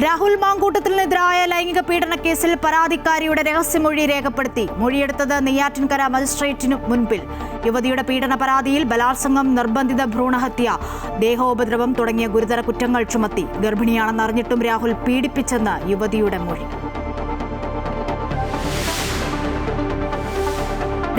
രാഹുൽ മാങ്കൂട്ടത്തിനെതിരായ ലൈംഗിക പീഡന കേസിൽ പരാതിക്കാരിയുടെ രഹസ്യമൊഴി രേഖപ്പെടുത്തി. മൊഴിയെടുത്തത് നെയ്യാറ്റിൻകര മജിസ്ട്രേറ്റിനു മുൻപിൽ. യുവതിയുടെ പീഡന പരാതിയിൽ ബലാത്സംഗം, നിർബന്ധിത ഭ്രൂണഹത്യ, ദേഹോപദ്രവം തുടങ്ങിയ ഗുരുതര കുറ്റങ്ങൾ ചുമത്തി. ഗർഭിണിയാണെന്നറിഞ്ഞിട്ടും രാഹുൽ പീഡിപ്പിച്ചെന്ന് യുവതിയുടെ മൊഴി.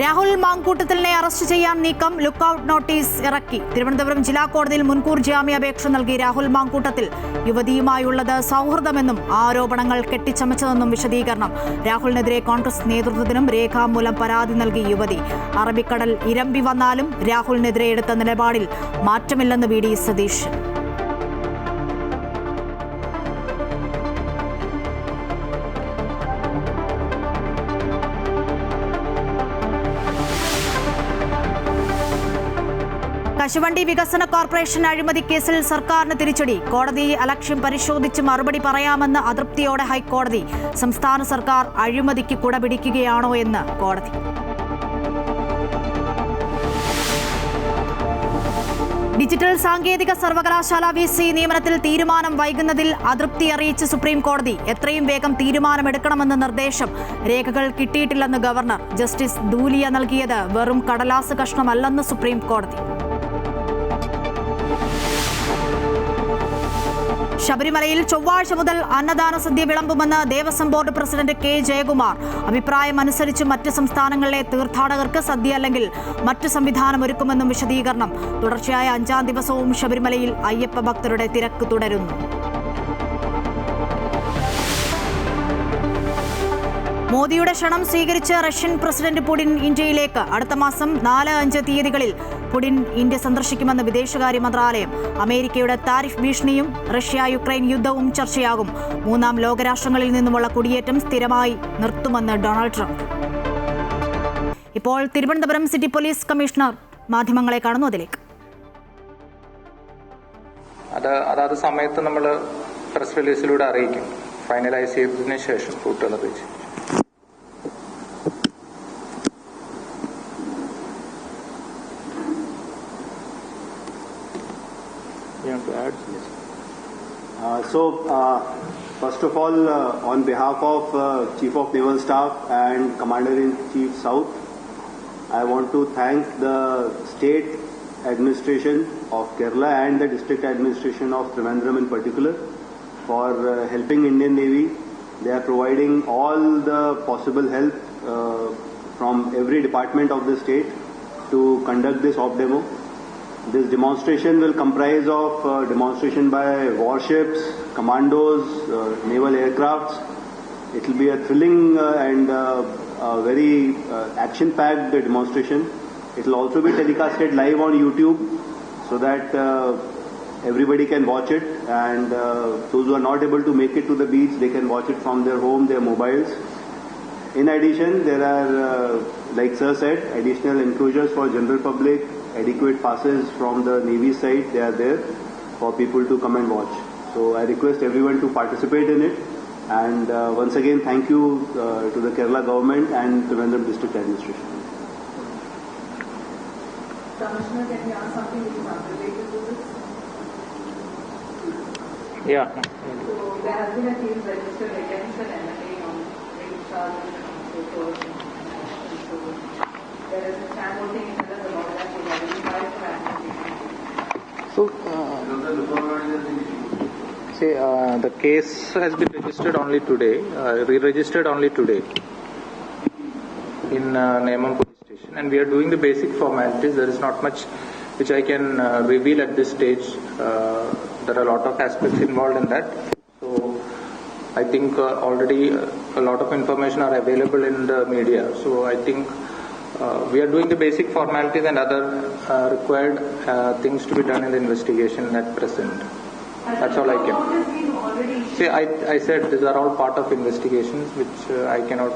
രാഹുൽ മാങ്കൂട്ടത്തിലിനെ അറസ്റ്റ് ചെയ്യാൻ നീക്കം. ലുക്കൌട്ട് നോട്ടീസ് ഇറക്കി. തിരുവനന്തപുരം ജില്ലാ കോടതിയിൽ മുൻകൂർ ജാമ്യാപേക്ഷ നൽകി രാഹുൽ മാങ്കൂട്ടത്തിൽ. യുവതിയുമായുള്ളത് സൗഹൃദമെന്നും ആരോപണങ്ങൾ കെട്ടിച്ചമച്ചതെന്നും വിശദീകരണം. രാഹുലിനെതിരെ കോൺഗ്രസ് നേതൃത്വത്തിനും രേഖാമൂലം പരാതി നൽകി യുവതി. അറബിക്കടൽ ഇരമ്പി വന്നാലും രാഹുലിനെതിരെ എടുത്ത നിലപാടിൽ മാറ്റമില്ലെന്ന് വി.ഡി. സതീശൻ. കശുവണ്ടി വികസന കോർപ്പറേഷൻ അഴിമതി കേസിൽ സർക്കാരിന് തിരിച്ചടി. കോടതി അലക്ഷ്യം പരിശോധിച്ച് മറുപടി പറയാമെന്ന് അതൃപ്തിയോടെ ഹൈക്കോടതി. സംസ്ഥാന സർക്കാർ അഴിമതിക്ക് കുടപിടിക്കുകയാണോ എന്ന് കോടതി. ഡിജിറ്റൽ സാങ്കേതിക സർവകലാശാല VC നിയമനത്തിൽ തീരുമാനം വൈകുന്നതിൽ അതൃപ്തി അറിയിച്ച് സുപ്രീം കോടതി. എത്രയും വേഗം തീരുമാനമെടുക്കണമെന്ന് നിർദ്ദേശം. രേഖകൾ കിട്ടിയിട്ടില്ലെന്ന് ഗവർണർ. ജസ്റ്റിസ് ദൂലിയ നൽകിയത് വെറും കടലാസ് കഷ്ണമല്ലെന്ന് സുപ്രീം കോടതി. ശബരിമലയിൽ ചൊവ്വാഴ്ച മുതൽ അന്നദാന സദ്യ വിളമ്പുമെന്ന് Devaswom board president K. Jayakumar. അഭിപ്രായമനുസരിച്ച് മറ്റ് സംസ്ഥാനങ്ങളിലെ തീർത്ഥാടകർക്ക് സദ്യ അല്ലെങ്കിൽ മറ്റ് സംവിധാനം ഒരുക്കുമെന്നും വിശദീകരണം. തുടർച്ചയായ 5ാം ദിവസവും ശബരിമലയിൽ അയ്യപ്പ ഭക്തരുടെ തിരക്ക് തുടരുന്നു. മോദിയുടെ ക്ഷണം സ്വീകരിച്ച് റഷ്യൻ പ്രസിഡന്റ് പുടിൻ ഇന്ത്യയിലേക്ക്. അടുത്ത മാസം 4-5 തീയതികളിൽ പുടിൻ ഇന്ത്യ സന്ദർശിക്കുമെന്ന് വിദേശകാര്യ മന്ത്രാലയം. അമേരിക്കയുടെ താരിഫ് ഭീഷണിയും റഷ്യ-യുക്രൈൻ യുദ്ധവും ചർച്ചയാകും. 3ാം ലോകരാഷ്ട്രങ്ങളിൽ നിന്നുമുള്ള കുടിയേറ്റം സ്ഥിരമായി നിർത്തുമെന്ന് ഡൊണാൾഡ് ട്രംപ്. ഇപ്പോൾ തിരുവനന്തപുരം സിറ്റി പോലീസ് കമ്മീഷണർ മാധ്യമങ്ങളെ കാണുന്നു. അതിലേക്ക് അതാത് സമയത്ത് നമ്മൾ പ്രസ് റിലീസിലൂടെ അറിയിക്കും. ഫൈനലൈസ് ചെയ്തതിനു ശേഷം റൂട്ടുകൾ അറിയിച്ചു. First of all, on behalf of Chief of Naval Staff and Commander-in-Chief South, I want to thank the State Administration of Kerala and the District Administration of Trivandrum in particular for helping Indian Navy. They are providing all the possible help from every department of the state to conduct this off-demo. This demonstration will comprise of demonstration by warships, commandos, naval aircrafts. It will be a thrilling and very action-packed demonstration. It will also be telecasted live on YouTube so that everybody can watch it, and those who are not able to make it to the beach, they can watch it from their home, their mobiles. In addition, there are, like Sir said, additional enclosures for general public. Adequate passes from the Navy side, they are there for people to come and watch. So I request everyone to participate in it. And once again, thank you to the Kerala government and Trivandrum District Administration. Commissioner, can you ask something which is unrelated to this? Yeah. So there has been a case registered against an MLA on rape charges and so forth. So there is a stand voting in the about that. The case has been registered only today, re-registered only today in Neymam police station, and we are doing the basic formalities. There is not much which I can reveal at this stage. There are a lot of aspects involved in that. So I think already a lot of information are available in the media. So I think we are doing the basic formalities and other required things to be done in the investigation at present. That's all I can. See, I said these are all part of investigations which I cannot.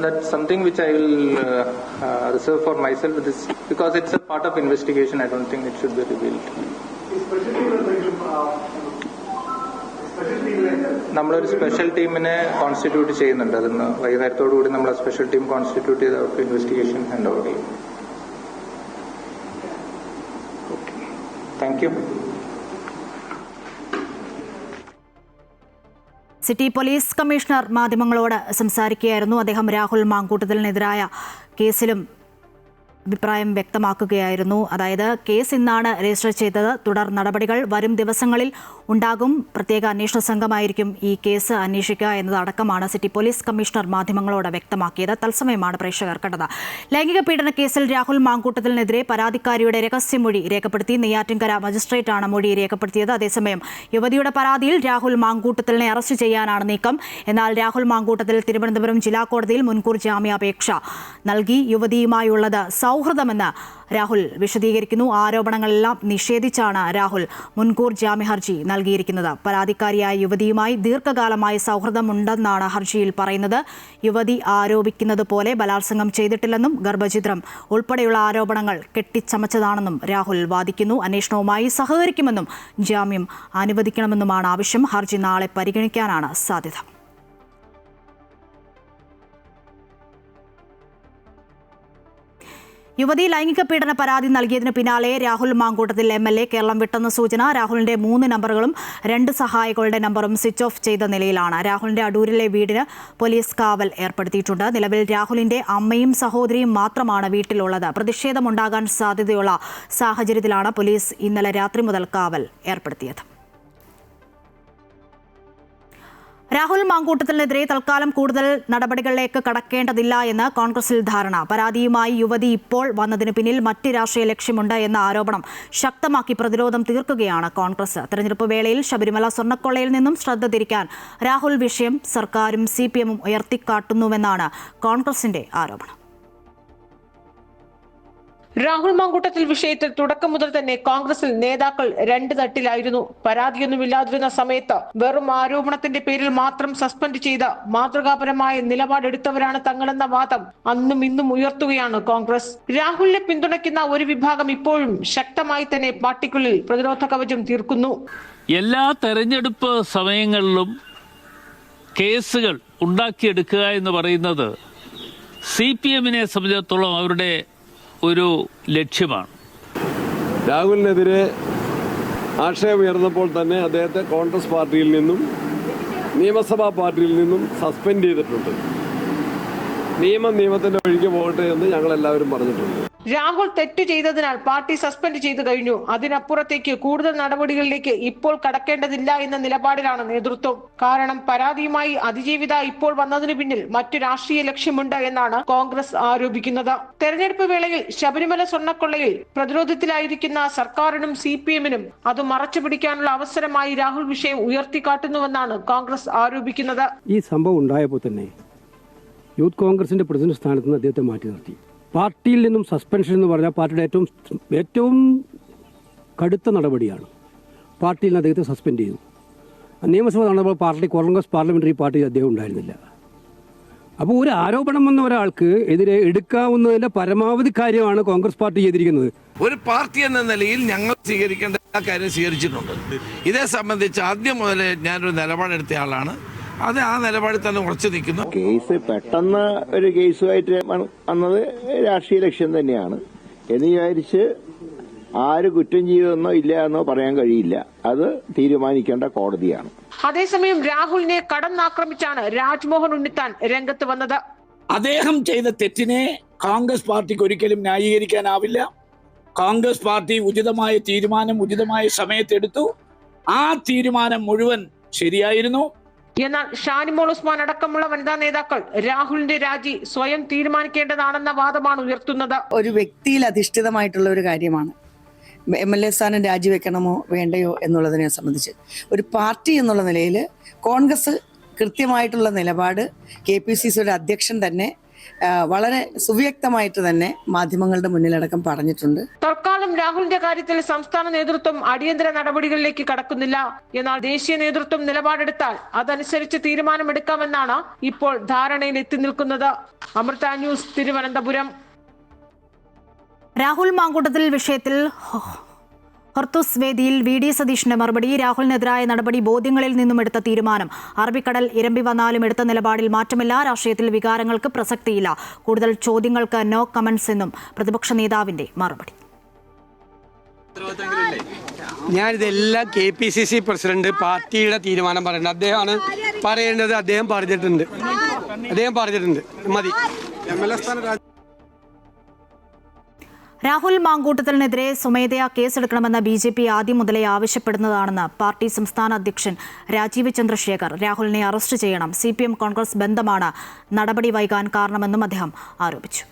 That's something which I will reserve for myself. This because it's a part of investigation. I don't think it should be revealed. നമ്മളൊരു special ടീമിനെ constitute ചെയ്യുന്നുണ്ട്. അതിന് വൈകുന്നേരത്തോടുകൂടി നമ്മൾ ആ special team constitute ചെയ്ത് അവർക്ക് investigation hand over ചെയ്യും. Thank you. City police commissioner മാധ്യമങ്ങളോട് സംസാരിക്കുകയായിരുന്നു. അദ്ദേഹം രാഹുൽ മാങ്കൂട്ടത്തിനെതിരായ കേസിലും അഭിപ്രായം വ്യക്തമാക്കുകയായിരുന്നു. അതായത് കേസ് ഇന്നാണ് രജിസ്റ്റർ ചെയ്തത്. തുടർ നടപടികൾ വരും ദിവസങ്ങളിൽ ഉണ്ടാകും. പ്രത്യേക അന്വേഷണ സംഘമായിരിക്കും ഈ കേസ് അന്വേഷിക്കുക എന്നതടക്കമാണ് സിറ്റി പോലീസ് കമ്മീഷണർ മാധ്യമങ്ങളോട് വ്യക്തമാക്കിയത്. തത്സമയമാണ് പ്രേക്ഷകർ കണ്ടത്. ലൈംഗിക പീഡന കേസിൽ രാഹുൽ മാങ്കൂട്ടത്തിനെതിരെ പരാതിക്കാരിയുടെ രഹസ്യമൊഴി രേഖപ്പെടുത്തി. നെയ്യാറ്റിൻകര മജിസ്ട്രേറ്റാണ് മൊഴി രേഖപ്പെടുത്തിയത്. അതേസമയം യുവതിയുടെ പരാതിയിൽ രാഹുൽ മാങ്കൂട്ടത്തിലിനെ അറസ്റ്റ് ചെയ്യാനാണ് നീക്കം. എന്നാൽ രാഹുൽ മാങ്കൂട്ടത്തിൽ തിരുവനന്തപുരം ജില്ലാ കോടതിയിൽ മുൻകൂർ ജാമ്യാപേക്ഷ നൽകി. യുവതിയുമായുള്ളത് സൗഹൃദമെന്ന് രാഹുൽ വിശദീകരിക്കുന്നു. ആരോപണങ്ങളെല്ലാം നിഷേധിച്ചാണ് രാഹുൽ മുൻകൂർ ജാമ്യ ഹർജി നൽകിയിരിക്കുന്നത്. പരാതിക്കാരിയായ യുവതിയുമായി ദീർഘകാലമായി സൗഹൃദമുണ്ടെന്നാണ് ഹർജിയിൽ പറയുന്നത്. യുവതി ആരോപിക്കുന്നത് പോലെ ബലാത്സംഗം ചെയ്തിട്ടില്ലെന്നും ഗർഭഛിദ്രം ഉൾപ്പെടെയുള്ള ആരോപണങ്ങൾ കെട്ടിച്ചമച്ചതാണെന്നും രാഹുൽ വാദിക്കുന്നു. അന്വേഷണവുമായി സഹകരിക്കുമെന്നും ജാമ്യം അനുവദിക്കണമെന്നുമാണ് ആവശ്യം. ഹർജി നാളെ പരിഗണിക്കാനാണ് സാധ്യത. യുവതി ലൈംഗിക പീഡന പരാതി നൽകിയതിന് പിന്നാലെ രാഹുൽ മാങ്കൂട്ടത്തിൽ MLA കേരളം വിട്ടെന്ന സൂചന. രാഹുലിന്റെ 3 നമ്പറുകളും 2 സഹായികളുടെ നമ്പറും സ്വിച്ച് ഓഫ് ചെയ്ത നിലയിലാണ്. രാഹുലിന്റെ അടൂരിലെ വീടിന് പോലീസ് കാവൽ ഏർപ്പെടുത്തിയിട്ടുണ്ട്. നിലവിൽ രാഹുലിന്റെ അമ്മയും സഹോദരിയും മാത്രമാണ് വീട്ടിലുള്ളത്. പ്രതിഷേധമുണ്ടാകാൻ സാധ്യതയുള്ള സാഹചര്യത്തിലാണ് പോലീസ് ഇന്നലെ രാത്രി മുതൽ കാവൽ ഏർപ്പെടുത്തിയത്. രാഹുൽ മാങ്കൂട്ടത്തിനെതിരെ തൽക്കാലം കൂടുതൽ നടപടികളിലേക്ക് കടക്കേണ്ടതില്ല എന്ന് കോൺഗ്രസിൽ ധാരണ. പരാതിയുമായി യുവതി ഇപ്പോൾ വന്നതിന് പിന്നിൽ മറ്റ് രാഷ്ട്രീയ ലക്ഷ്യമുണ്ട് എന്ന ആരോപണം ശക്തമാക്കി പ്രതിരോധം തീർക്കുകയാണ് കോൺഗ്രസ്. തെരഞ്ഞെടുപ്പ് വേളയിൽ ശബരിമല സ്വർണ്ണക്കൊള്ളയിൽ നിന്നും ശ്രദ്ധ തിരിക്കാൻ രാഹുൽ വിഷയം സർക്കാരും CPM-ഉം ഉയർത്തിക്കാട്ടുന്നുവെന്നാണ് കോൺഗ്രസിന്റെ ആരോപണം. രാഹുൽ മാങ്കൂട്ടത്തിൽ വിഷയത്തിൽ തുടക്കം മുതൽ തന്നെ കോൺഗ്രസിൽ നേതാക്കൾ 2 തട്ടിലായിരുന്നു. പരാതിയൊന്നുമില്ലാതിരുന്ന സമയത്ത് വെറും ആരോപണത്തിന്റെ പേരിൽ മാത്രം സസ്പെൻഡ് ചെയ്ത് മാതൃകാപരമായ നിലപാടെടുത്തവരാണ് തങ്ങളെന്ന വാദം അന്നും ഇന്നും ഉയർത്തുകയാണ് കോൺഗ്രസ്. രാഹുലിനെ പിന്തുണയ്ക്കുന്ന ഒരു വിഭാഗം ഇപ്പോഴും ശക്തമായി തന്നെ പാർട്ടിക്കുള്ളിൽ പ്രതിരോധ കവചം തീർക്കുന്നു. എല്ലാ തെരഞ്ഞെടുപ്പ് സമയങ്ങളിലും കേസുകൾ ഉണ്ടാക്കിയെടുക്കുക എന്ന് പറയുന്നത് CPM-നെ സംബന്ധിച്ചിടത്തോളം അവരുടെ ഒരു ലക്ഷ്യമാണ്. രാഹുലിനെതിരെ ആക്ഷേപം ഉയർന്നപ്പോൾ തന്നെ അദ്ദേഹത്തെ കോൺഗ്രസ് പാർട്ടിയിൽ നിന്നും നിയമസഭാ പാർട്ടിയിൽ നിന്നും സസ്പെൻഡ് ചെയ്തിട്ടുണ്ട്. നിയമത്തിന്റെ വഴിക്ക് പോകട്ടെ എന്ന് ഞങ്ങളെല്ലാവരും പറഞ്ഞിട്ടുണ്ട്. രാഹുൽ തെറ്റ് ചെയ്തതിനാൽ പാർട്ടി സസ്പെൻഡ് ചെയ്തു കഴിഞ്ഞു. അതിനപ്പുറത്തേക്ക് കൂടുതൽ നടപടികളിലേക്ക് ഇപ്പോൾ കടക്കേണ്ടതില്ല എന്ന നിലപാടിലാണ് നേതൃത്വം. കാരണം പരാതിയുമായി അതിജീവിത ഇപ്പോൾ വന്നതിന് പിന്നിൽ മറ്റു രാഷ്ട്രീയ ലക്ഷ്യമുണ്ട് എന്നാണ് കോൺഗ്രസ് ആരോപിക്കുന്നത്. തെരഞ്ഞെടുപ്പ് വേളയിൽ ശബരിമല സ്വർണ്ണക്കൊള്ളയിൽ പ്രതിരോധത്തിലായിരിക്കുന്ന സർക്കാരിനും CPM-നും അത് മറച്ചുപിടിക്കാനുള്ള അവസരമായി രാഹുൽ വിഷയം ഉയർത്തിക്കാട്ടുന്നുവെന്നാണ് കോൺഗ്രസ് ആരോപിക്കുന്നത്. ഈ സംഭവം ഉണ്ടായപ്പോൾ തന്നെ യൂത്ത് കോൺഗ്രസിന്റെ പ്രസിഡന്റ് സ്ഥാനത്ത് നിന്ന് അദ്ദേഹത്തെ മാറ്റി നിർത്തി. പാർട്ടിയിൽ നിന്നും സസ്പെൻഷൻ എന്ന് പറഞ്ഞാൽ പാർട്ടിയുടെ ഏറ്റവും കടുത്ത നടപടിയാണ്. പാർട്ടിയിൽ നിന്ന് അദ്ദേഹത്തെ സസ്പെൻഡ് ചെയ്തു. നിയമസഭ നടന്നപ്പോൾ കോൺഗ്രസ് പാർലമെന്ററി പാർട്ടിയിൽ അദ്ദേഹം ഉണ്ടായിരുന്നില്ല. അപ്പോൾ ഒരു ആരോപണം വന്ന ഒരാൾക്ക് എതിരെ എടുക്കാവുന്നതിന്റെ പരമാവധി കാര്യമാണ് കോൺഗ്രസ് പാർട്ടി ചെയ്തിരിക്കുന്നത്. ഒരു പാർട്ടി എന്ന നിലയിൽ ഞങ്ങൾ സ്വീകരിക്കേണ്ട എല്ലാ കാര്യവും സ്വീകരിച്ചിട്ടുണ്ട്. ഇതേ സംബന്ധിച്ച് ആദ്യം മുതൽ ഞാനൊരു നിലപാടെടുത്ത ആളാണ്. അത് ആ നിലപാടിൽ തന്നെ ഉറച്ചു നിൽക്കുന്നു. കേസ് പെട്ടെന്ന് ഒരു കേസുമായിട്ട് വന്നത് രാഷ്ട്രീയ ലക്ഷ്യം തന്നെയാണ് എന്ന് വിചാരിച്ച് ആര് കുറ്റം ചെയ്തെന്നോ ഇല്ല എന്നോ പറയാൻ കഴിയില്ല. അത് തീരുമാനിക്കേണ്ട കോടതിയാണ്. അതേസമയം രാഹുലിനെ കടന്നാക്രമിച്ചാണ് രാജ്മോഹൻ ഉണ്ണിത്താൻ രംഗത്ത് വന്നത്. അദ്ദേഹം ചെയ്ത തെറ്റിനെ കോൺഗ്രസ് പാർട്ടിക്ക് ഒരിക്കലും ന്യായീകരിക്കാനാവില്ല. കോൺഗ്രസ് പാർട്ടി ഉചിതമായ തീരുമാനം ഉചിതമായ സമയത്തെടുത്തു. ആ തീരുമാനം മുഴുവൻ ശരിയായിരുന്നു. എന്നാൽ ഷാനിമോൾ ഉസ്മാൻ അടക്കമുള്ള വനിതാ നേതാക്കൾ രാഹുലിന്റെ രാജി സ്വയം തീരുമാനിക്കേണ്ടതാണെന്ന വാദമാണ് ഉയർത്തുന്നത്. ഒരു വ്യക്തിയിൽ അധിഷ്ഠിതമായിട്ടുള്ള ഒരു കാര്യമാണ്. MLA സ്ഥാനം രാജിവെക്കണമോ വേണ്ടയോ എന്നുള്ളതിനെ സംബന്ധിച്ച് ഒരു പാർട്ടി എന്നുള്ള നിലയിൽ കോൺഗ്രസ് കൃത്യമായിട്ടുള്ള നിലപാട് KPCCയുടെ അധ്യക്ഷൻ തന്നെ വളരെ സുവ്യക്തമായിട്ട് തന്നെ മാധ്യമങ്ങളുടെ മുന്നിലടക്കം പറഞ്ഞിട്ടുണ്ട്. തൽക്കാലം രാഹുലിന്റെ കാര്യത്തിൽ സംസ്ഥാന നേതൃത്വം അടിയന്തര നടപടികളിലേക്ക് കടക്കുന്നില്ല. എന്നാൽ ദേശീയ നേതൃത്വം നിലപാടെടുത്താൽ അതനുസരിച്ച് തീരുമാനമെടുക്കാമെന്നാണ് ഇപ്പോൾ ധാരണയിൽ എത്തി നിൽക്കുന്നത്. അമൃത ന്യൂസ്, തിരുവനന്തപുരം. രാഹുൽ മാങ്കൂട്ടത്തിൽ വിഷയത്തിൽ ഹൊർത്തുസ് വേദിയിൽ VD സതീഷിന്റെ മറുപടി. രാഹുലിനെതിരായ നടപടി ബോധ്യങ്ങളിൽ നിന്നും എടുത്ത തീരുമാനം. അറബിക്കടൽ ഇരമ്പി വന്നാലും എടുത്ത നിലപാടിൽ മാറ്റമില്ല. രാഷ്ട്രീയത്തിൽ വികാരങ്ങൾക്ക് പ്രസക്തിയില്ല. കൂടുതൽ ചോദ്യങ്ങൾക്ക് നോ കമന്റ്സ് എന്നും പ്രതിപക്ഷ നേതാവിന്റെ മറുപടി. ഞാനിതെല്ലാം KPCC പ്രസിഡന്റ് പാർട്ടിയുടെ തീരുമാനം പറയുന്നത്. അദ്ദേഹമാണ് പറയേണ്ടത് അദ്ദേഹം പറഞ്ഞിട്ടുണ്ട്. മതി. രാഹുൽ മാങ്കൂട്ടത്തിനെതിരെ സ്വമേധയാ കേസെടുക്കണമെന്ന് BJP ആദ്യം മുതലേ ആവശ്യപ്പെടുന്നതാണെന്ന് പാർട്ടി സംസ്ഥാന അധ്യക്ഷൻ രാജീവ് ചന്ദ്രശേഖർ. രാഹുലിനെ അറസ്റ്റ് ചെയ്യണം. CPM കോൺഗ്രസ് ബന്ധമാണ് നടപടി വൈകാൻ കാരണമെന്നും അദ്ദേഹം ആരോപിച്ചു.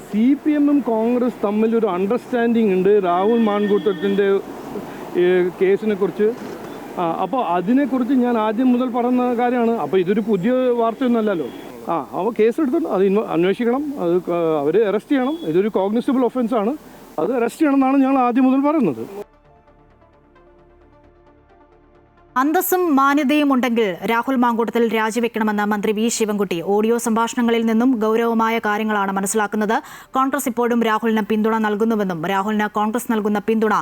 CPM-ഉം കോൺഗ്രസ് തമ്മിലൊരു അണ്ടർസ്റ്റാൻഡിംഗ് ഉണ്ട് രാഹുൽ മാങ്കൂട്ടത്തിൻ്റെ കേസിനെ കുറിച്ച്. അപ്പോൾ അതിനെക്കുറിച്ച് ഞാൻ ആദ്യം മുതൽ പറയുന്ന കാര്യമാണ്. അപ്പോൾ ഇതൊരു പുതിയ വാർത്തയൊന്നുമല്ലല്ലോ. അപ്പോൾ കേസെടുത്തിട്ട് അത് അന്വേഷിക്കണം, അത് അവർ അറസ്റ്റ് ചെയ്യണം. ഇതൊരു കോഗ്നിസിബിൾ ഒഫൻസ് ആണ്, അത് അറസ്റ്റ് ചെയ്യണം എന്നാണ് ഞങ്ങൾ ആദ്യം മുതൽ പറയുന്നത്. അന്തസ്സും മാന്യതയും ഉണ്ടെങ്കിൽ രാഹുൽ മാങ്കൂട്ടത്തിൽ രാജിവെക്കണമെന്ന് മന്ത്രി V ശിവൻകുട്ടി. ഓഡിയോ സംഭാഷണങ്ങളിൽ നിന്നും ഗൗരവമായ കാര്യങ്ങളാണ് മനസ്സിലാക്കുന്നത്. കോൺഗ്രസ് ഇപ്പോഴും രാഹുലിന് പിന്തുണ നൽകുന്നുവെന്നും രാഹുലിന് കോൺഗ്രസ് നൽകുന്ന പിന്തുണ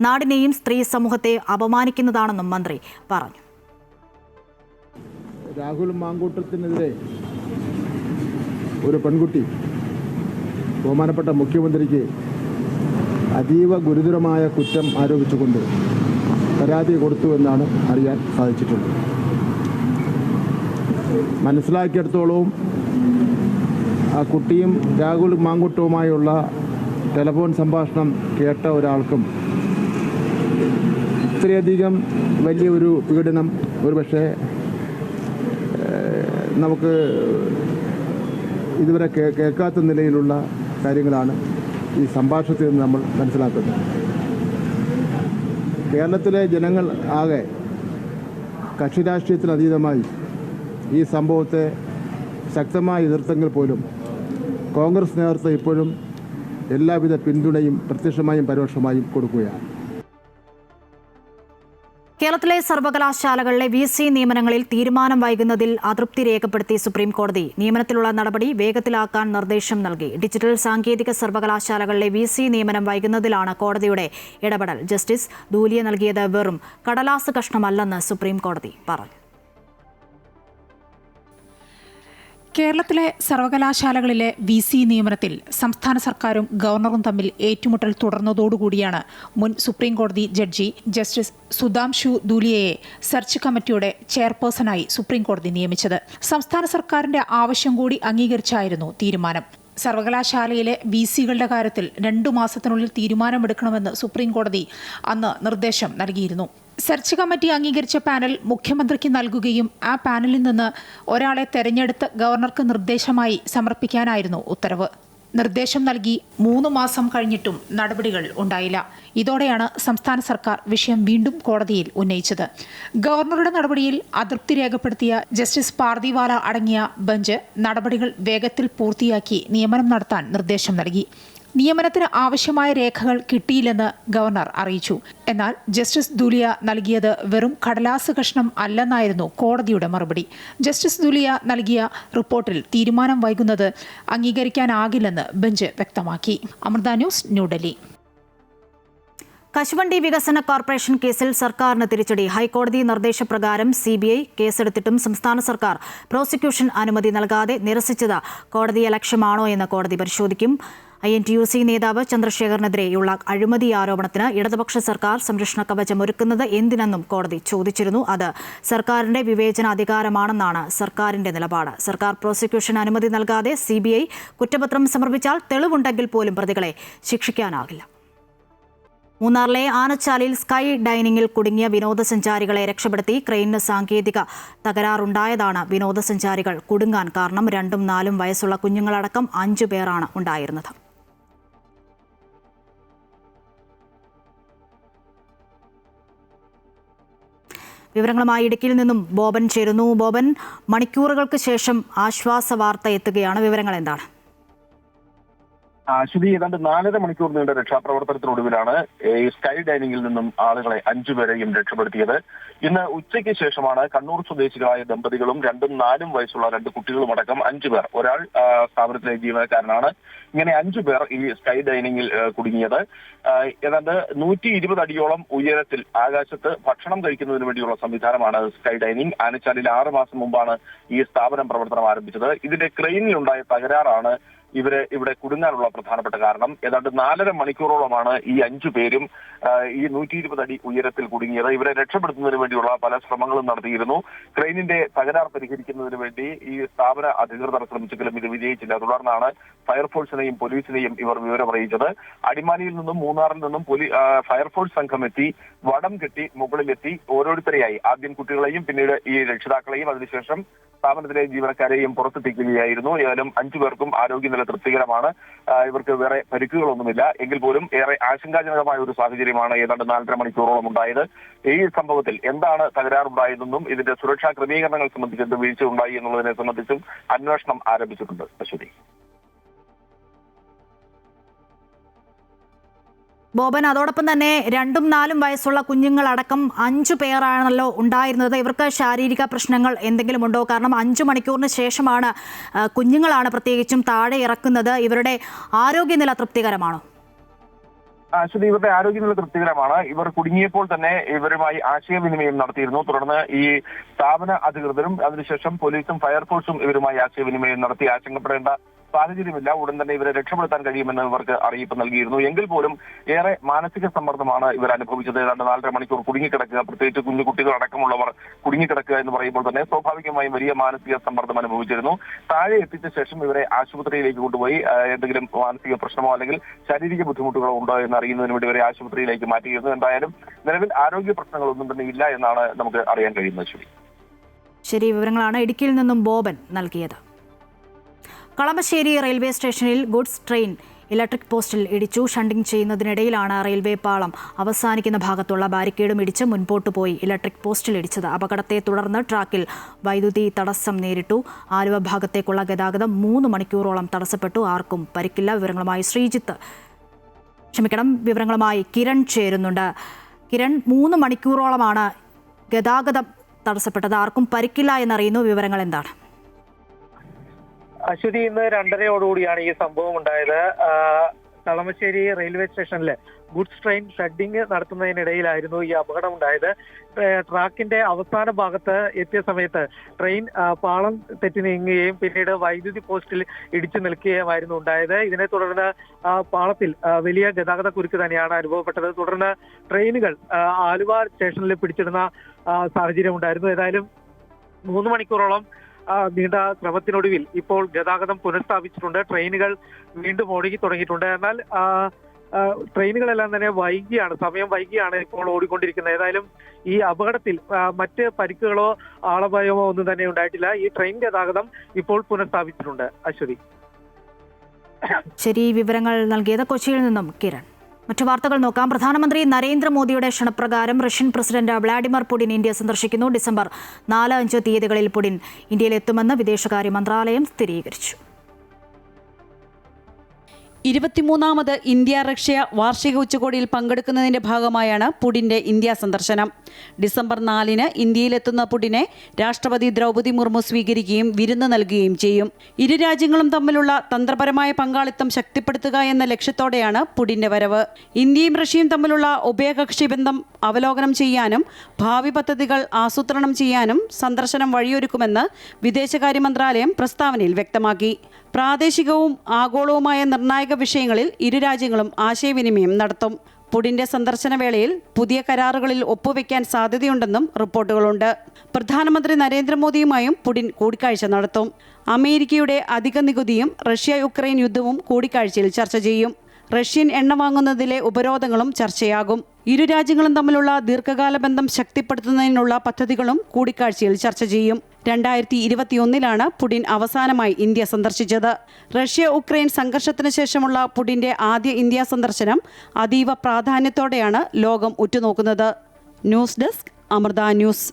നാടിനെയും സ്ത്രീ സമൂഹത്തെ അപമാനിക്കുന്നതാണെന്നും മന്ത്രി പറഞ്ഞു. രാഹുൽ മാങ്കൂട്ടത്തിനെതിരെ ഒരു പെൺകുട്ടി ബഹുമാനപ്പെട്ട മുഖ്യമന്ത്രിക്ക് അതീവ ഗുരുതരമായ കുറ്റം ആരോപിച്ചുകൊണ്ട് പരാതി കൊടുത്തുവെന്നാണ് അറിയാൻ സാധിച്ചിട്ടുള്ളത്. മനസ്സിലാക്കിയെടുത്തോളവും ആ കുട്ടിയും രാഹുൽ മാങ്കൂട്ടവുമായുള്ള ടെലിഫോൺ സംഭാഷണം കേട്ട ഒരാൾക്കും ഇത്രയധികം വലിയൊരു പീഡനം ഒരുപക്ഷെ നമുക്ക് ഇതുവരെ കേൾക്കാത്ത നിലയിലുള്ള കാര്യങ്ങളാണ് ഈ സംഭാഷണത്തിൽ നിന്ന് നമ്മൾ മനസ്സിലാക്കുന്നത്. കേരളത്തിലെ ജനങ്ങൾ ആകെ കക്ഷി രാഷ്ട്രീയത്തിനതീതമായി ഈ സംഭവത്തെ ശക്തമായി എതിർത്തെങ്കിൽ പോലും കോൺഗ്രസ് നേതൃത്വം ഇപ്പോഴും എല്ലാവിധ പിന്തുണയും പ്രത്യക്ഷമായും പരോക്ഷമായും കൊടുക്കുകയാണ്. കേരളത്തിലെ സർവകലാശാലകളിലെ VC നിയമനങ്ങളിൽ തീരുമാനം വൈകുന്നതിൽ അതൃപ്തി രേഖപ്പെടുത്തി സുപ്രീം കോടതി. നിയമനത്തിലുള്ള നടപടി വേഗത്തിലാക്കാൻ നിർദ്ദേശം നൽകി. ഡിജിറ്റൽ സാങ്കേതിക സർവകലാശാലകളിലെ VC നിയമനം വൈകുന്നതിലാണ് കോടതിയുടെ ഇടപെടൽ. ജസ്റ്റിസ് ദൂലിയ നൽകിയത് വെറും കടലാസ് കഷ്ണമല്ലെന്ന് സുപ്രീം കോടതി പറഞ്ഞു. കേരളത്തിലെ സർവകലാശാലകളിലെ VC നിയമനത്തിൽ സംസ്ഥാന സർക്കാരും ഗവർണറും തമ്മിൽ ഏറ്റുമുട്ടൽ തുടർന്നതോടുകൂടിയാണ് മുൻ സുപ്രീം കോടതി ജഡ്ജി ജസ്റ്റിസ് സുധാംശു ദൂലിയയെ സെർച്ച് കമ്മിറ്റിയുടെ ചെയർപേഴ്സണായി സുപ്രീം കോടതി നിയമിച്ചത്. സംസ്ഥാന സർക്കാരിന്റെ ആവശ്യം കൂടി അംഗീകരിച്ചായിരുന്നു തീരുമാനം. സർവകലാശാലയിലെ VCകളുടെ കാര്യത്തിൽ 2 മാസത്തിനുള്ളിൽ തീരുമാനമെടുക്കണമെന്ന് സുപ്രീം കോടതി അന്ന് നിർദ്ദേശം നൽകിയിരുന്നു. സെർച്ച് കമ്മിറ്റി അംഗീകരിച്ച പാനൽ മുഖ്യമന്ത്രിക്ക് നൽകുകയും ആ പാനലിൽ നിന്ന് ഒരാളെ തെരഞ്ഞെടുത്ത് ഗവർണർക്ക് നിർദ്ദേശമായി സമർപ്പിക്കാനായിരുന്നു ഉത്തരവ്. നിർദ്ദേശം നൽകി 3 മാസം കഴിഞ്ഞിട്ടും നടപടികൾ ഉണ്ടായില്ല. ഇതോടെയാണ് സംസ്ഥാന സർക്കാർ വിഷയം വീണ്ടും കോടതിയിൽ ഉന്നയിച്ചത്. ഗവർണറുടെ നടപടിയിൽ അതൃപ്തി രേഖപ്പെടുത്തിയ ജസ്റ്റിസ് പാർദിവാല അടങ്ങിയ ബെഞ്ച് നടപടികൾ വേഗത്തിൽ പൂർത്തിയാക്കി നിയമനം നടത്താൻ നിർദ്ദേശം നൽകി. നിയമനത്തിന് ആവശ്യമായ രേഖകൾ കിട്ടിയില്ലെന്ന് ഗവർണർ അറിയിച്ചു. എന്നാൽ ജസ്റ്റിസ് ദുലിയ നൽകിയത് വെറും കടലാസ് കഷ്ണം അല്ലെന്നായിരുന്നു കോടതിയുടെ മറുപടി. ജസ്റ്റിസ് ദുലിയ നൽകിയ റിപ്പോർട്ടിൽ തീരുമാനം വൈകുന്നത് അംഗീകരിക്കാനാകില്ലെന്ന് ബെഞ്ച് വ്യക്തമാക്കി. അമൃത ന്യൂസ്, ന്യൂഡൽഹി. കശുവണ്ടി വികസന കോർപ്പറേഷൻ കേസിൽ സർക്കാരിന് തിരിച്ചടി. ഹൈക്കോടതി നിർദ്ദേശപ്രകാരം CBI കേസെടുത്തിട്ടും സംസ്ഥാന സർക്കാർ പ്രോസിക്യൂഷൻ അനുമതി നൽകാതെ നിരസിച്ചത് കോടതിയെ ലക്ഷ്യമാണോ എന്ന് കോടതി പരിശോധിക്കും. INTUC നേതാവ് ചന്ദ്രശേഖറിനെതിരെയുള്ള അഴിമതി ആരോപണത്തിന് ഇടതുപക്ഷ സർക്കാർ സംരക്ഷണ കവചം ഒരുക്കുന്നത് എന്തിനെന്നും കോടതി ചോദിച്ചിരുന്നു. അത് സർക്കാരിന്റെ വിവേചനാധികാരമാണെന്നാണ് സർക്കാരിന്റെ നിലപാട്. സർക്കാർ പ്രോസിക്യൂഷൻ അനുമതി നൽകാതെ CBI കുറ്റപത്രം സമർപ്പിച്ചാൽ തെളിവുണ്ടെങ്കിൽ പോലും പ്രതികളെ ശിക്ഷിക്കാനാകില്ല. മൂന്നാറിലെ ആനച്ചാലിൽ സ്കൈ ഡൈനിങ്ങിൽ കുടുങ്ങിയ വിനോദസഞ്ചാരികളെ രക്ഷപ്പെടുത്തി. ക്രെയിനിന് സാങ്കേതിക തകരാറുണ്ടായതാണ് വിനോദസഞ്ചാരികൾ കുടുങ്ങാൻ കാരണം. 2ഉം 4ഉം വയസ്സുള്ള കുഞ്ഞുങ്ങളടക്കം 5 പേരാണ് ഉണ്ടായിരുന്നത്. വിവരങ്ങളുമായി ഇടുക്കിയിൽ നിന്നും ബോബൻ ചേരുന്നു. ബോബൻ, മണിക്കൂറുകൾക്ക് ശേഷം ആശ്വാസ വാർത്ത എത്തുകയാണ്. വിവരങ്ങൾ എന്താണ്? അശ്വതി, ഏതാണ്ട് 4.5 മണിക്കൂർ നീണ്ട രക്ഷാപ്രവർത്തനത്തിനൊടുവിലാണ് ഈ സ്കൈ ഡൈനിങ്ങിൽ നിന്നും ആളുകളെ 5 പേരെയും രക്ഷപ്പെടുത്തിയത്. ഇന്ന് ഉച്ചയ്ക്ക് ശേഷമാണ് കണ്ണൂർ സ്വദേശികളായ ദമ്പതികളും 2ഉം 4ഉം വയസ്സുള്ള 2 കുട്ടികളും അടക്കം 5 പേർ, ഒരാൾ സ്ഥാപനത്തിലെ ജീവനക്കാരനാണ്, ഇങ്ങനെ 5 പേർ ഈ സ്കൈ ഡൈനിങ്ങിൽ കുടുങ്ങിയത്. ഏതാണ്ട് 120 അടിയോളം ഉയരത്തിൽ ആകാശത്ത് ഭക്ഷണം കഴിക്കുന്നതിന് വേണ്ടിയുള്ള സംവിധാനമാണ് സ്കൈ ഡൈനിങ്. ആനച്ചാലിൽ 6 മാസം മുമ്പാണ് ഈ സ്ഥാപനം പ്രവർത്തനം ആരംഭിച്ചത്. ഇതിന്റെ ക്രെയിനിലുണ്ടായ തകരാറാണ് ഇവരെ ഇവിടെ കുടുങ്ങാനുള്ള പ്രധാനപ്പെട്ട കാരണം. ഏതാണ്ട് 4.5 മണിക്കൂറോളമാണ് ഈ 5 പേരും ഈ 120 അടി ഉയരത്തിൽ കുടുങ്ങിയത്. ഇവരെ രക്ഷപ്പെടുത്തുന്നതിന് വേണ്ടിയുള്ള പല ശ്രമങ്ങളും നടത്തിയിരുന്നു. ക്രെയിനിന്റെ തകരാർ പരിഹരിക്കുന്നതിന് വേണ്ടി ഈ സ്ഥാപന അധികൃതർ ശ്രമിച്ചെങ്കിലും ഇത് വിജയിച്ചില്ല. തുടർന്നാണ് ഫയർഫോഴ്സിനെയും പോലീസിനെയും ഇവർ വിവരം അറിയിച്ചത്. അടിമാലിയിൽ നിന്നും മൂന്നാറിൽ നിന്നും ഫയർഫോഴ്സ് സംഘം എത്തി വടം കെട്ടി മുകളിലെത്തി ഓരോരുത്തരെയായി ആദ്യം കുട്ടികളെയും പിന്നീട് ഈ രക്ഷിതാക്കളെയും അതിനുശേഷം സ്ഥാപനത്തിലെ ജീവനക്കാരെയും പുറത്തെത്തിക്കുകയായിരുന്നു. ഏതായാലും 5 പേർക്കും ആരോഗ്യനില തൃപ്തികരമാണ്. ഇവർക്ക് വേറെ പരിക്കുകളൊന്നുമില്ല. എങ്കിൽ പോലും ഏറെ ആശങ്കാജനകമായ ഒരു സാഹചര്യമാണ് ഏതാണ്ട് 4.5 മണിക്കൂറോളം ഉണ്ടായത്. ഈ സംഭവത്തിൽ എന്താണ് തകരാറുണ്ടായതെന്നും ഇതിന്റെ സുരക്ഷാ ക്രമീകരണങ്ങൾ സംബന്ധിച്ച് എന്ത് വീഴ്ച ഉണ്ടായി എന്നുള്ളതിനെ സംബന്ധിച്ചും അന്വേഷണം ആരംഭിച്ചിട്ടുണ്ട്. അശ്വതി. ബോബൻ, അതോടൊപ്പം തന്നെ 2ഉം 4ഉം വയസ്സുള്ള കുഞ്ഞുങ്ങളടക്കം 5 പേരാണല്ലോ ഉണ്ടായിരുന്നത്. ഇവർക്ക് ശാരീരിക പ്രശ്നങ്ങൾ എന്തെങ്കിലും ഉണ്ടോ? കാരണം 5 മണിക്കൂറിന് ശേഷമാണ് കുഞ്ഞുങ്ങളാണ് പ്രത്യേകിച്ചും താഴെ ഇറക്കുന്നത്. ഇവരുടെ ആരോഗ്യനില തൃപ്തികരമാണോ? അശ്വതി, ഇവരുടെ ആരോഗ്യനില തൃപ്തികരമാണ്. ഇവർ കുടുങ്ങിയപ്പോൾ തന്നെ ഇവരുമായി ആശയവിനിമയം നടത്തിയിരുന്നു. തുടർന്ന് ഈ സ്ഥാപന അധികൃതരും അതിനുശേഷം പോലീസും ഫയർഫോഴ്സും ഇവരുമായി ആശയവിനിമയം നടത്തി. ആശങ്കപ്പെടേണ്ട സാഹചര്യമില്ല, ഉടൻ തന്നെ ഇവരെ രക്ഷപ്പെടുത്താൻ കഴിയുമെന്ന് ഇവർക്ക് അറിയിപ്പ് നൽകിയിരുന്നു. എങ്കിൽ പോലും ഏറെ മാനസിക സമ്മർദ്ദമാണ് ഇവർ അനുഭവിച്ചത്. ഏതാണ്ട് 4.5 മണിക്കൂർ കുടുങ്ങിക്കിടക്കുക, പ്രത്യേകിച്ച് കുഞ്ഞു കുട്ടികൾ അടക്കമുള്ളവർ കുടുങ്ങിക്കിടക്കുക എന്ന് പറയുമ്പോൾ തന്നെ സ്വാഭാവികമായും വലിയ മാനസിക സമ്മർദ്ദം അനുഭവിച്ചിരുന്നു. താഴെ എത്തിച്ച ശേഷം ഇവരെ ആശുപത്രിയിലേക്ക് കൊണ്ടുപോയി എന്തെങ്കിലും മാനസിക പ്രശ്നമോ അല്ലെങ്കിൽ ശാരീരിക ബുദ്ധിമുട്ടുകളോ ഉണ്ടോ എന്ന് അറിയുന്നതിന് വേണ്ടി ഇവരെ ആശുപത്രിയിലേക്ക് മാറ്റിയിരുന്നു. എന്തായാലും നിലവിൽ ആരോഗ്യ പ്രശ്നങ്ങളൊന്നും തന്നെ ഇല്ല എന്നാണ് നമുക്ക് അറിയാൻ കഴിയുന്നത്. ശരി, വിവരങ്ങളാണ് ഇടുക്കിയിൽ നിന്നും ബോബൻ നൽകിയത്. കളമശ്ശേരി റെയിൽവേ സ്റ്റേഷനിൽ ഗുഡ്സ് ട്രെയിൻ ഇലക്ട്രിക് പോസ്റ്റിൽ ഇടിച്ചു. ഷണ്ടിംഗ് ചെയ്യുന്നതിനിടയിലാണ് റെയിൽവേ പാളം അവസാനിക്കുന്ന ഭാഗത്തുള്ള ബാരിക്കേഡും ഇടിച്ച് മുൻപോട്ട് പോയി ഇലക്ട്രിക് പോസ്റ്റിൽ ഇടിച്ചത്. അപകടത്തെ തുടർന്ന് ട്രാക്കിൽ വൈദ്യുതി തടസ്സം നേരിട്ടു. ആലുവ ഭാഗത്തേക്കുള്ള ഗതാഗതം 3 മണിക്കൂറോളം തടസ്സപ്പെട്ടു. ആർക്കും പരിക്കില്ല. വിവരങ്ങളുമായി കിരൺ ചേരുന്നുണ്ട്. കിരൺ, 3 മണിക്കൂറോളമാണ് ഗതാഗതം തടസ്സപ്പെട്ടത്. ആർക്കും പരിക്കില്ല എന്നറിയുന്നു. വിവരങ്ങൾ എന്താണ്? അശ്വതി, ഇന്ന് 2:30 ഈ സംഭവം ഉണ്ടായത്. കളമശ്ശേരി റെയിൽവേ സ്റ്റേഷനിൽ ഗുഡ്സ് ട്രെയിൻ ഷെഡിംഗ് നടത്തുന്നതിനിടയിലായിരുന്നു ഈ അപകടം ഉണ്ടായത്. ട്രാക്കിന്റെ അവസാന ഭാഗത്ത് എത്തിയ സമയത്ത് ട്രെയിൻ പാളം തെറ്റി നീങ്ങുകയും പിന്നീട് വൈദ്യുതി പോസ്റ്റിൽ ഇടിച്ചു നിൽക്കുകയുമായിരുന്നു ഉണ്ടായത്. ഇതിനെ തുടർന്ന് പാളത്തിൽ വലിയ ഗതാഗത കുരുക്ക് തന്നെയാണ് അനുഭവപ്പെട്ടത്. തുടർന്ന് ട്രെയിനുകൾ ആലുവ സ്റ്റേഷനിൽ പിടിച്ചിടുന്ന സാഹചര്യം ഉണ്ടായിരുന്നു. ഏതായാലും 3 മണിക്കൂറോളം നീണ്ട ശ്രമത്തിനൊടുവിൽ ഇപ്പോൾ ഗതാഗതം പുനഃസ്ഥാപിച്ചിട്ടുണ്ട്. ട്രെയിനുകൾ വീണ്ടും ഓടി തുടങ്ങിയിട്ടുണ്ട്. എന്നാൽ ട്രെയിനുകളെല്ലാം തന്നെ സമയം വൈകിയാണ് ഇപ്പോൾ ഓടിക്കൊണ്ടിരിക്കുന്നത്. ഏതായാലും ഈ അപകടത്തിൽ മറ്റ് പരിക്കുകളോ ആളപായമോ ഒന്നും തന്നെ ഉണ്ടായിട്ടില്ല. ഈ ട്രെയിൻ ഗതാഗതം ഇപ്പോൾ പുനഃസ്ഥാപിച്ചിട്ടുണ്ട്. അശ്വതി. ശരി, വിവരങ്ങൾ നൽകിയത് കൊച്ചിയിൽ നിന്നും കിരൺ. മറ്റു വാർത്തകൾ നോക്കാം. പ്രധാനമന്ത്രി നരേന്ദ്രമോദിയുടെ ക്ഷണപ്രകാരം Russian president Vladimir Putin India സന്ദർശിക്കുന്നു. ഡിസംബർ 4-5 തീയതികളിൽ പുടിൻ ഇന്ത്യയിലെത്തുമെന്ന് വിദേശകാര്യ മന്ത്രാലയം സ്ഥിരീകരിച്ചു. 23ാമത് ഇന്ത്യ റഷ്യ വാർഷിക ഉച്ചകോടിയിൽ പങ്കെടുക്കുന്നതിന്റെ ഭാഗമായാണ് പുടിന്റെ ഇന്ത്യ സന്ദർശനം. ഡിസംബർ 4-ന് ഇന്ത്യയിലെത്തുന്ന പുടിനെ രാഷ്ട്രപതി ദ്രൗപദി മുർമു സ്വീകരിക്കുകയും വിരുന്ന് നൽകുകയും ചെയ്യും. ഇരു രാജ്യങ്ങളും തമ്മിലുള്ള തന്ത്രപരമായ പങ്കാളിത്തം ശക്തിപ്പെടുത്തുക എന്ന ലക്ഷ്യത്തോടെയാണ് പുടിന്റെ വരവ്. ഇന്ത്യയും റഷ്യയും തമ്മിലുള്ള ഉഭയകക്ഷി ബന്ധം അവലോകനം ചെയ്യാനും ഭാവി പദ്ധതികൾ ആസൂത്രണം ചെയ്യാനും സന്ദർശനം വഴിയൊരുക്കുമെന്ന് വിദേശകാര്യ മന്ത്രാലയം പ്രസ്താവനയിൽ വ്യക്തമാക്കി. പ്രാദേശികവും ആഗോളവുമായ നിർണായക വിഷയങ്ങളിൽ ഇരു രാജ്യങ്ങളും ആശയവിനിമയം നടത്തും. പുടിന്റെ സന്ദർശന വേളയിൽ പുതിയ കരാറുകളിൽ ഒപ്പുവെക്കാൻ സാധ്യതയുണ്ടെന്നും റിപ്പോർട്ടുകളുണ്ട്. പ്രധാനമന്ത്രി നരേന്ദ്രമോദിയുമായും പുടിൻ കൂടിക്കാഴ്ച നടത്തും. അമേരിക്കയുടെ അധിക നികുതിയും റഷ്യ യുക്രൈൻ യുദ്ധവും കൂടിക്കാഴ്ചയിൽ ചർച്ച ചെയ്യും. റഷ്യൻ എണ്ണ വാങ്ങുന്നതിലെ ഉപരോധങ്ങളും ചർച്ചയാകും. ഇരു രാജ്യങ്ങളും തമ്മിലുള്ള ദീർഘകാല ബന്ധം ശക്തിപ്പെടുത്തുന്നതിനുള്ള പദ്ധതികളും കൂടിക്കാഴ്ചയിൽ ചർച്ച ചെയ്യും. 2021 പുടിൻ അവസാനമായി ഇന്ത്യ സന്ദർശിച്ചത്. റഷ്യ ഉക്രൈൻ സംഘർഷത്തിന് ശേഷമുള്ള പുടിന്റെ ആദ്യ ഇന്ത്യ സന്ദർശനം അതീവ പ്രാധാന്യത്തോടെയാണ് ലോകം ഉറ്റുനോക്കുന്നത്. News desk, Amrita news.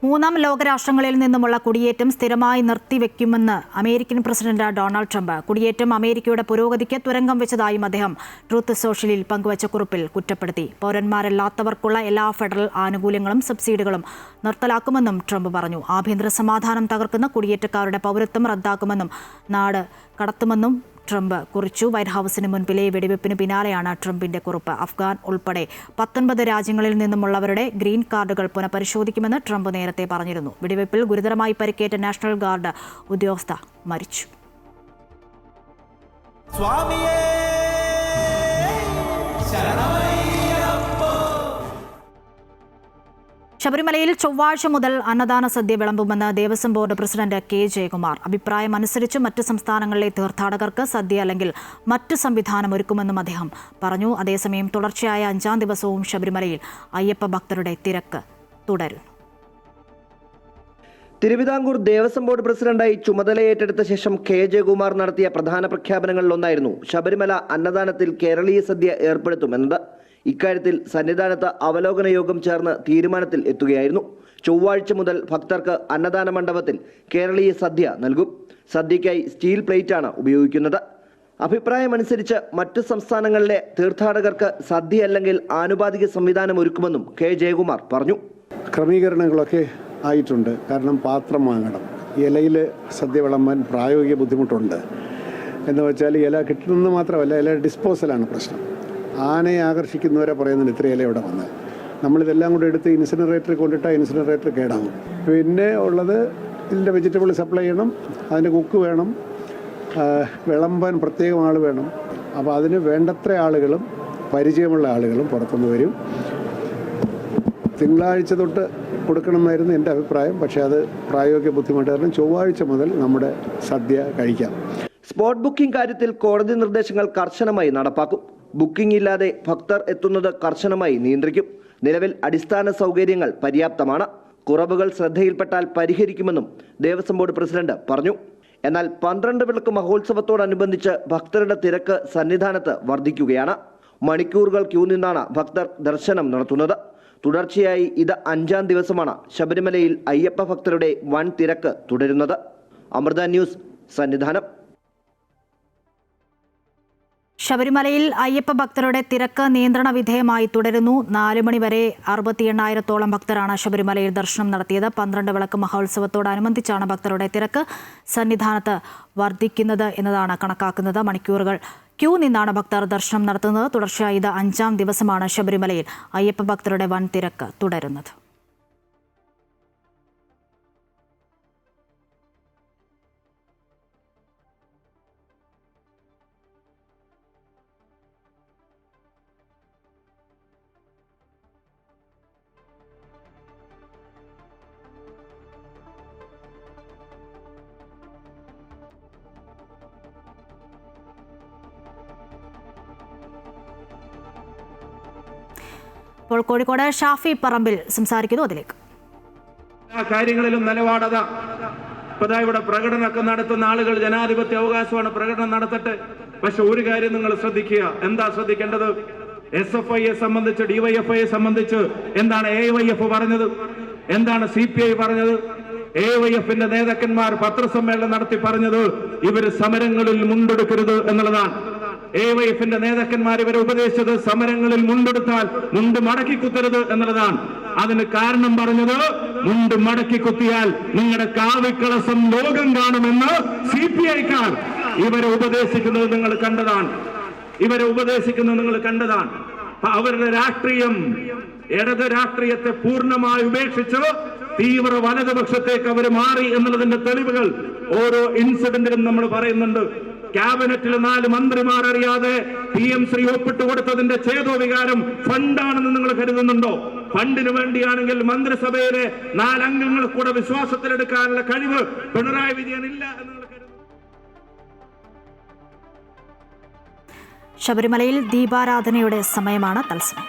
3 ലോകരാഷ്ട്രങ്ങളിൽ നിന്നുമുള്ള കുടിയേറ്റം സ്ഥിരമായി നിർത്തിവെക്കുമെന്ന് അമേരിക്കൻ പ്രസിഡന്റ് ഡൊണാൾഡ് ട്രംപ്. കുടിയേറ്റം അമേരിക്കയുടെ പുരോഗതിക്ക് തുരങ്കം വെച്ചതായും അദ്ദേഹം ട്രൂത്ത് സോഷ്യലിൽ പങ്കുവച്ച കുറിപ്പിൽ കുറ്റപ്പെടുത്തി. പൗരന്മാരല്ലാത്തവർക്കുള്ള എല്ലാ ഫെഡറൽ ആനുകൂല്യങ്ങളും സബ്സിഡികളും നിർത്തലാക്കുമെന്നും ട്രംപ് പറഞ്ഞു. ആഭ്യന്തര സമാധാനം തകർക്കുന്ന കുടിയേറ്റക്കാരുടെ പൗരത്വം റദ്ദാക്കുമെന്നും നാട് കടത്തുമെന്നും ട്രംപ് കുറിച്ചു. വൈറ്റ് ഹൌസിന് മുൻപിലെ വെടിവെപ്പിന് പിന്നാലെയാണ് ട്രംപിന്റെ കുറിപ്പ്. അഫ്ഗാൻ ഉൾപ്പെടെ 19 രാജ്യങ്ങളിൽ നിന്നുമുള്ളവരുടെ ഗ്രീൻ കാർഡുകൾ പുനഃപരിശോധിക്കുമെന്ന് ട്രംപ് നേരത്തെ പറഞ്ഞിരുന്നു. വെടിവെപ്പിൽ ഗുരുതരമായി പരിക്കേറ്റ നാഷണൽ ഗാർഡ് ഉദ്യോഗസ്ഥ മരിച്ചു. ശബരിമലയിൽ ചൊവ്വാഴ്ച മുതൽ അന്നദാന സദ്യ വിളമ്പുമെന്ന് Devaswom board president K Jayakumar. അഭിപ്രായമനുസരിച്ച് മറ്റ് സംസ്ഥാനങ്ങളിലെ തീർത്ഥാടകർക്ക് സദ്യ അല്ലെങ്കിൽ മറ്റ് സംവിധാനം ഒരുക്കുമെന്നും അദ്ദേഹം പറഞ്ഞു. അതേസമയം തുടർച്ചയായ 5ാം ദിവസവും ശബരിമലയിൽ അയ്യപ്പ ഭക്തരുടെ തിരക്ക് തുടരുന്നു. തിരുവിതാംകൂർ ദേവസ്വം ബോർഡ് പ്രസിഡന്റായി ചുമതലയേറ്റെടുത്ത ശേഷം കെ ജയകുമാർ നടത്തിയ പ്രധാന പ്രഖ്യാപനങ്ങളിലൊന്നായിരുന്നു ശബരിമല അന്നദാനത്തിൽ കേരളീയ സദ്യ ഏർപ്പെടുത്തുമെന്നത്. ഇക്കാര്യത്തിൽ സന്നിധാനത്ത് അവലോകന യോഗം ചേർന്ന് തീരുമാനത്തിൽ എത്തുകയായിരുന്നു. ചൊവ്വാഴ്ച മുതൽ ഭക്തർക്ക് അന്നദാന മണ്ഡപത്തിൽ കേരളീയ സദ്യ നൽകും. സദ്യയ്ക്കായി സ്റ്റീൽ പ്ലേറ്റാണ് ഉപയോഗിക്കുന്നത്. അഭിപ്രായമനുസരിച്ച് മറ്റു സംസ്ഥാനങ്ങളിലെ തീർത്ഥാടകർക്ക് സദ്യ അല്ലെങ്കിൽ ആനുപാതിക സംവിധാനം ഒരുക്കുമെന്നും കെ ജയകുമാർ പറഞ്ഞു. ക്രമീകരണങ്ങളൊക്കെ ആയിട്ടുണ്ട്. കാരണം പാത്രം വാങ്ങണം. ഇലയിൽ സദ്യ വിളമ്പാൻ പ്രായോഗിക ബുദ്ധിമുട്ടുണ്ട്. എന്ന് വെച്ചാൽ ഇല കിട്ടുന്നത് മാത്രമല്ല, ഇല ഡിസ്പോസലാണ് പ്രശ്നം. ആനയെ ആകർഷിക്കുന്നവരെ പറയുന്നുണ്ട് ഇത്ര ഇല ഇവിടെ വന്ന്. നമ്മളിതെല്ലാം കൂടെ എടുത്ത് ഇൻസിനറേറ്ററിൽ കൊണ്ടിട്ടാൽ ഇൻസിനറേറ്റർ കേടാകും. പിന്നെ ഉള്ളത് ഇതിൻ്റെ വെജിറ്റബിൾ സപ്ലൈ ചെയ്യണം, അതിൻ്റെ കുക്ക് വേണം, വിളമ്പാൻ പ്രത്യേകം ആൾ വേണം. അപ്പോൾ അതിന് വേണ്ടത്ര ആളുകളും പരിചയമുള്ള ആളുകളും പുറത്തുനിന്ന് വരും. തിങ്കളാഴ്ച തൊട്ട് കൊടുക്കണമെന്നായിരുന്നു എൻ്റെ അഭിപ്രായം. പക്ഷേ അത് പ്രായോഗിക ബുദ്ധിമുട്ട് കാരണം ചൊവ്വാഴ്ച മുതൽ നമ്മുടെ സദ്യ കഴിക്കാം. സ്പോട്ട് ബുക്കിംഗ് കാര്യത്തിൽ കോടതി നിർദ്ദേശങ്ങൾ കർശനമായി നടപ്പാക്കും. ബുക്കിംഗ് ഇല്ലാതെ ഭക്തർ എത്തുന്നത് കർശനമായി നിയന്ത്രിക്കും. നിലവിൽ അടിസ്ഥാന സൗകര്യങ്ങൾ പര്യാപ്തമാണ്. കുറവുകൾ ശ്രദ്ധയിൽപ്പെട്ടാൽ പരിഹരിക്കുമെന്നും ദേവസ്വം ബോർഡ് പ്രസിഡന്റ് പറഞ്ഞു. എന്നാൽ 12 വിളക്ക് മഹോത്സവത്തോടനുബന്ധിച്ച് ഭക്തരുടെ തിരക്ക് സന്നിധാനത്ത് വർദ്ധിക്കുകയാണ്. മണിക്കൂറുകൾ ക്യൂ നിന്നാണ് ഭക്തർ ദർശനം നടത്തുന്നത്. തുടർച്ചയായി ഇത് 5ാം ദിവസമാണ് ശബരിമലയിൽ അയ്യപ്പ ഭക്തരുടെ വൻ തിരക്ക് തുടരുന്നത്. അമൃത ന്യൂസ്, സന്നിധാനം. ശബരിമലയിൽ അയ്യപ്പ ഭക്തരുടെ തിരക്ക് നിയന്ത്രണ വിധേയമായി തുടരുന്നു. 4 മണി വരെ 68,000-ഓളം ഭക്തരാണ് ശബരിമലയിൽ ദർശനം നടത്തിയത്. 12 വിളക്ക് മഹോത്സവത്തോടനുബന്ധിച്ചാണ് ഭക്തരുടെ തിരക്ക് സന്നിധാനത്ത് വർദ്ധിക്കുന്നത് എന്നതാണ് കണക്കാക്കുന്നത്. മണിക്കൂറുകൾ ക്യൂ നിന്നാണ് ഭക്തർ ദർശനം നടത്തുന്നത്. തുടർച്ചയായി ഇത് 5ാം ദിവസമാണ് ശബരിമലയിൽ അയ്യപ്പ ഭക്തരുടെ വൻ തിരക്ക് തുടരുന്നത്. ഇപ്പോൾ കോഴിക്കോട് ഷാഫി പറമ്പിൽ സംസാരിക്കുന്നു. അതിലേക്ക് കാര്യങ്ങളിലും നിലപാടത ഇവിടെ പ്രകടനമൊക്കെ നടത്തുന്ന ആളുകൾ ജനാധിപത്യ അവകാശമാണ്, പ്രകടനം നടത്തട്ടെ. പക്ഷെ ഒരു കാര്യം നിങ്ങൾ ശ്രദ്ധിക്കുക. എന്താ ശ്രദ്ധിക്കേണ്ടത്? SFIയെ സംബന്ധിച്ച്, DYFIയെ സംബന്ധിച്ച് എന്താണ് AYF പറഞ്ഞത്? എന്താണ് CPI പറഞ്ഞത്? AYFന്റെ നേതാക്കന്മാർ പത്രസമ്മേളനം നടത്തി പറഞ്ഞത് ഇവര് സമരങ്ങളിൽ മുണ്ടെടുക്കരുത് എന്നുള്ളതാണ്. AYFന്റെ നേതാക്കന്മാർ ഇവരെ ഉപദേശിച്ചത് സമരങ്ങളിൽ മുണ്ടെടുത്താൽ മുണ്ട് മടക്കി കുത്തരുത് എന്നുള്ളതാണ്. അതിന് കാരണം പറഞ്ഞത് മുണ്ട് മടക്കി കുത്തിയാൽ നിങ്ങളുടെ കാവിക്കളസം ലോകം കാണുമെന്ന് CPIക്കാർ ഇവരെ ഉപദേശിക്കുന്നത് നിങ്ങൾ കണ്ടതാണ്. അവരുടെ രാഷ്ട്രീയം ഇടത് രാഷ്ട്രീയത്തെ പൂർണ്ണമായി ഉപേക്ഷിച്ച് തീവ്ര വലതുപക്ഷത്തേക്ക് അവർ മാറി എന്നുള്ളതിന്റെ തെളിവുകൾ ഓരോ ഇൻസിഡന്റിലും നമ്മൾ പറയുന്നുണ്ട്. ക്യാബിനറ്റിൽ 4 മന്ത്രിമാർ അറിയാതെ PMC ഒപ്പിട്ട് കൊടുത്തതിന്റെ ചേതോവികാരം ഫണ്ടാണെന്ന് നിങ്ങൾ കരുതുന്നുണ്ടോ? ഫണ്ടിന് വേണ്ടിയാണെങ്കിൽ മന്ത്രിസഭയിലെ 4 അംഗങ്ങൾ കൂടെ വിശ്വാസത്തിലെടുക്കാനുള്ള കഴിവ് പിണറായി വിജയൻ ഇല്ല എന്ന് നിങ്ങൾ കരുതുന്നു. ശബരിമലയിൽ ദീപാരാധനയുടെ സമയമാണ് തത്സമയം.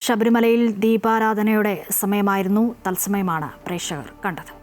ശബരിമലയിൽ ദീപാരാധനയുടെ സമയമായിരുന്നു. തത്സമയമാണ് പ്രേക്ഷകർ കണ്ടത്.